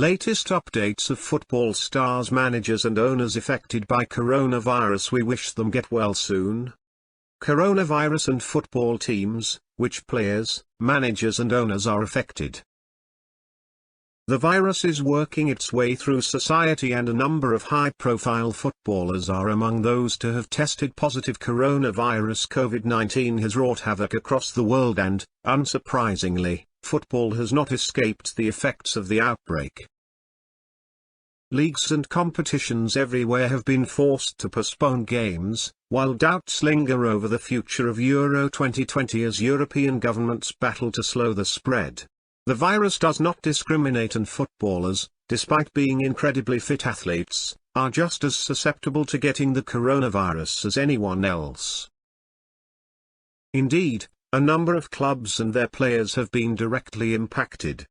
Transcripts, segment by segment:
Latest updates of football stars, managers and owners affected by coronavirus. We wish them get well soon. Coronavirus and football teams, which players, managers and owners are affected? The virus is working its way through society, and a number of high-profile footballers are among those to have tested positive. Coronavirus COVID-19 has wrought havoc across the world and, unsurprisingly, football has not escaped the effects of the outbreak. Leagues and competitions everywhere have been forced to postpone games, while doubts linger over the future of Euro 2020 as European governments battle to slow the spread. The virus does not discriminate, and footballers, despite being incredibly fit athletes, are just as susceptible to getting the coronavirus as anyone else. Indeed, a number of clubs and their players have been directly impacted.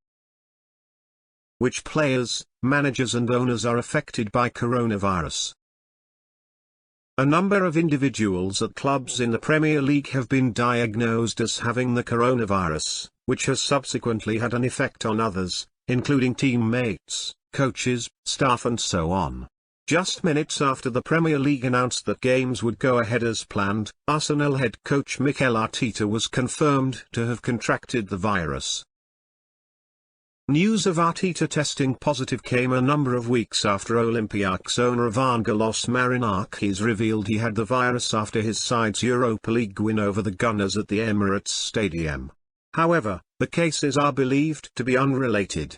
Which players, managers and owners are affected by coronavirus? A number of individuals at clubs in the Premier League have been diagnosed as having the coronavirus, which has subsequently had an effect on others, including teammates, coaches, staff and so on. Just minutes after the Premier League announced that games would go ahead as planned, Arsenal head coach Mikel Arteta was confirmed to have contracted the virus. News of Arteta testing positive came a number of weeks after Olympiacos owner Evangelos Marinakis revealed he had the virus after his side's Europa League win over the Gunners at the Emirates Stadium. However, the cases are believed to be unrelated.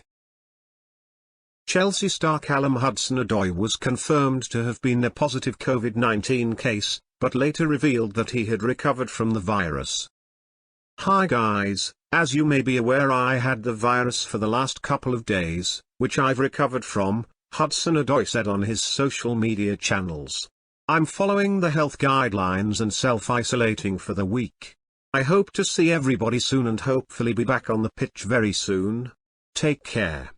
Chelsea star Callum Hudson-Odoi was confirmed to have been a positive COVID-19 case, but later revealed that he had recovered from the virus. "Hi guys, as you may be aware, I had the virus for the last couple of days, which I've recovered from," Hudson-Odoi said on his social media channels. "I'm following the health guidelines and self-isolating for the week. I hope to see everybody soon and hopefully be back on the pitch very soon. Take care."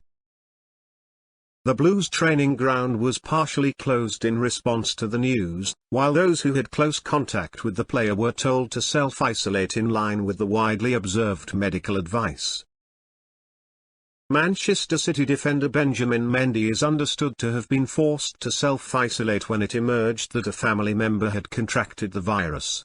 The Blues training ground was partially closed in response to the news, while those who had close contact with the player were told to self-isolate in line with the widely observed medical advice. Manchester City defender Benjamin Mendy is understood to have been forced to self-isolate when it emerged that a family member had contracted the virus.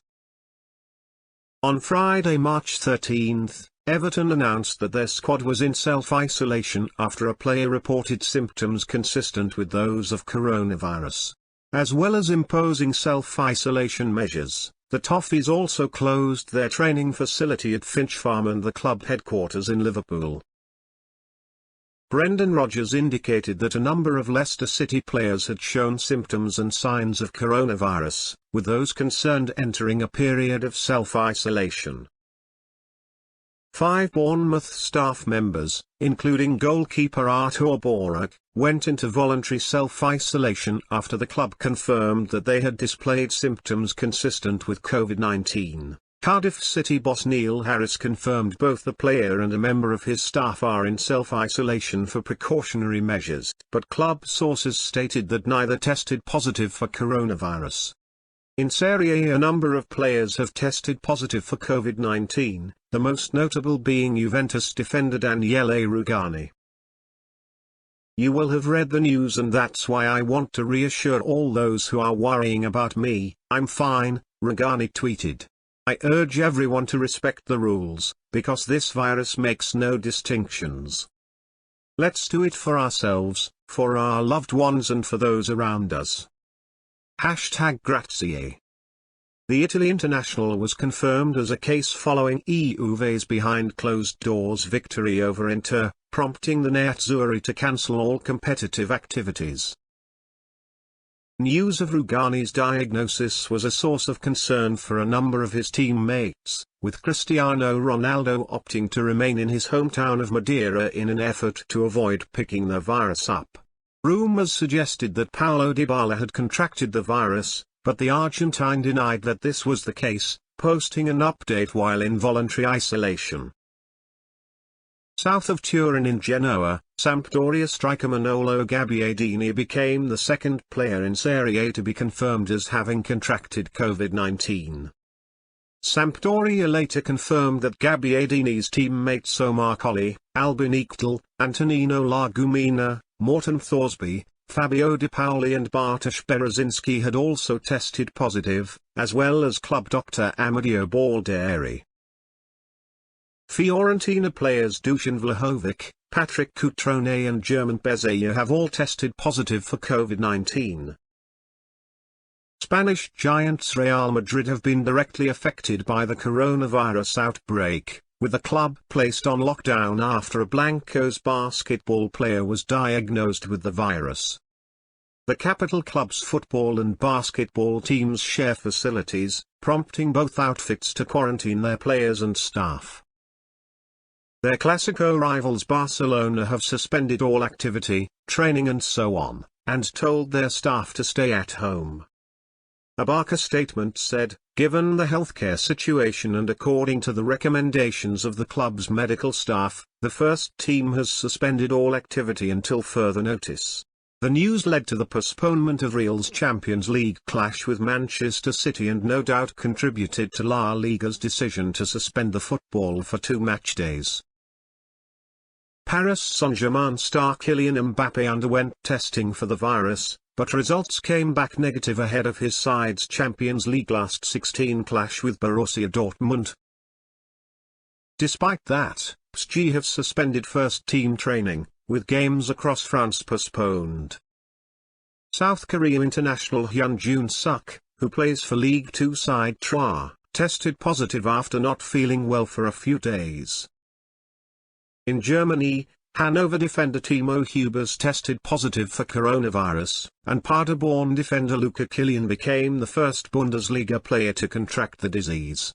On Friday, March 13, Everton announced that their squad was in self-isolation after a player reported symptoms consistent with those of coronavirus. As well as imposing self-isolation measures, the Toffees also closed their training facility at Finch Farm and the club headquarters in Liverpool. Brendan Rodgers indicated that a number of Leicester City players had shown symptoms and signs of coronavirus, with those concerned entering a period of self-isolation. 5 Bournemouth staff members, including goalkeeper Artur Borak, went into voluntary self-isolation after the club confirmed that they had displayed symptoms consistent with COVID-19. Cardiff City boss Neil Harris confirmed both the player and a member of his staff are in self-isolation for precautionary measures, but club sources stated that neither tested positive for coronavirus. In Serie A, a number of players have tested positive for COVID-19, the most notable being Juventus defender Daniele Rugani. "You will have read the news, and that's why I want to reassure all those who are worrying about me. I'm fine," Rugani tweeted. "I urge everyone to respect the rules, because this virus makes no distinctions. Let's do it for ourselves, for our loved ones and for those around us." #Grazie. The Italy international was confirmed as a case following Juve's behind closed doors victory over Inter, prompting the Nerazzurri to cancel all competitive activities. News of Rugani's diagnosis was a source of concern for a number of his teammates, with Cristiano Ronaldo opting to remain in his hometown of Madeira in an effort to avoid picking the virus up. Rumors suggested that Paulo Dybala had contracted the virus, but the Argentine denied that this was the case, posting an update while in voluntary isolation. South of Turin in Genoa, Sampdoria striker Manolo Gabbiadini became the second player in Serie A to be confirmed as having contracted COVID-19. Sampdoria later confirmed that Gabbiadini's teammates Omar Colley, Albin Ekdal, Antonino Lagumina, Morten Thorsby, Fabio De Paoli and Bartosz Berezinski had also tested positive, as well as club doctor Amedeo Balderi. Fiorentina players Dusan Vlahovic, Patrick Cutrone and German Bezzecchi have all tested positive for COVID-19. Spanish giants Real Madrid have been directly affected by the coronavirus outbreak, with the club placed on lockdown after a Blancos basketball player was diagnosed with the virus. The capital club's football and basketball teams share facilities, prompting both outfits to quarantine their players and staff. Their Clásico rivals Barcelona have suspended all activity, training and so on, and told their staff to stay at home. A Barca statement said, "Given the healthcare situation and according to the recommendations of the club's medical staff, the first team has suspended all activity until further notice." The news led to the postponement of Real's Champions League clash with Manchester City and no doubt contributed to La Liga's decision to suspend the football for 2 match days. Paris Saint-Germain star Kylian Mbappé underwent testing for the virus, but results came back negative ahead of his side's Champions League last 16 clash with Borussia Dortmund. Despite that, PSG have suspended first-team training, with games across France postponed. South Korea international Hyun Jun-suk, who plays for League Two side Troyes, tested positive after not feeling well for a few days. In Germany, Hanover defender Timo Hubers tested positive for coronavirus, and Paderborn defender Luca Kilian became the first Bundesliga player to contract the disease.